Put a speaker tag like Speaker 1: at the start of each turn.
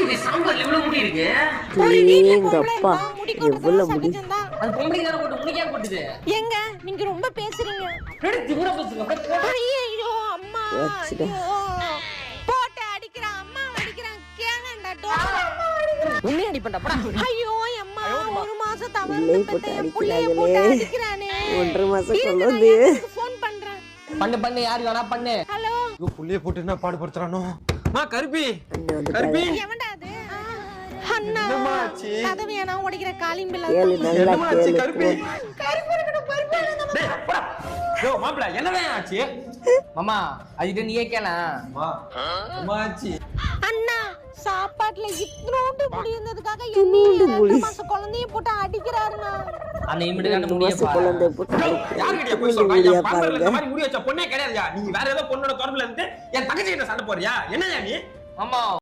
Speaker 1: இது சாம்பார்ல இவ்வளவு முடி இருக்கு.
Speaker 2: எங்கப்பா எவ்வளவு முடி.
Speaker 1: அது பொம்பளைக்கு தான போட்டு முடிக்கா போட்டுது.
Speaker 3: எங்க நீங்க ரொம்ப பேசுறீங்க.
Speaker 1: ரெடி திமுற பேசுங்க.
Speaker 3: ஐயோ அம்மா. போட்டு அடிக்குறான் அம்மா அடிக்குறான் கேங்கடா டோர்.
Speaker 1: உன்னை அடிப்படா போடா.
Speaker 3: ஐயோ அம்மா ஒரு மாசம் தவறு
Speaker 2: போட்டு
Speaker 3: போட்டு அடிக்குறானே.
Speaker 2: 1.5 மாசம் சொல்லுது.
Speaker 3: ஃபோன் பண்றேன்.
Speaker 1: பண்ணு யார் வேணா பண்ணு.
Speaker 3: ஹலோ.
Speaker 4: ஐயோ புள்ளைய போட்டு என்ன பாடுபடுத்துறானோ. மா கருப்பி.
Speaker 2: கருப்பி.
Speaker 3: எவன்டா அது? அண்ணா.
Speaker 4: என்னமாச்சு?
Speaker 3: கதவையானா உடைக்கிற காலிம்பிள்ள.
Speaker 2: கேளு நல்லா
Speaker 4: என்னமாச்சு
Speaker 2: கேளு.
Speaker 4: கருப்பி?
Speaker 3: கருப்பு இருக்கணும் பருப்பு நம்ம.
Speaker 4: டேய் போடா. யோ மாப்ள என்னதான் ஆச்சு?
Speaker 1: மாமா அதுக்கு நீயே கேளேன்.
Speaker 4: மா அம்மாச்சி.
Speaker 3: அண்ணா சாப்பாட்டுல இத்னோண்டு முடி இருந்ததுக்காக என்னைய 2 மாசம் குழந்தைய போட்டு அடிக்கிறாருண்ணா.
Speaker 1: அந்த இமிடியான முடிய
Speaker 2: மாசம்
Speaker 1: பாரு.
Speaker 2: குழந்தை போட்டு
Speaker 4: யார்கிட்ட போய் சொல்றா? என் பாம்பர்ல இந்த மாதிரி முடி வச்ச பொண்ணே கிடையாதுயா. நீ வேற ஏதோ பொண்ணோட தொடர்புல இருந்து என் தங்கச்சி கிட்ட சண்டை போறியா? என்னயா நீ?
Speaker 1: மாமா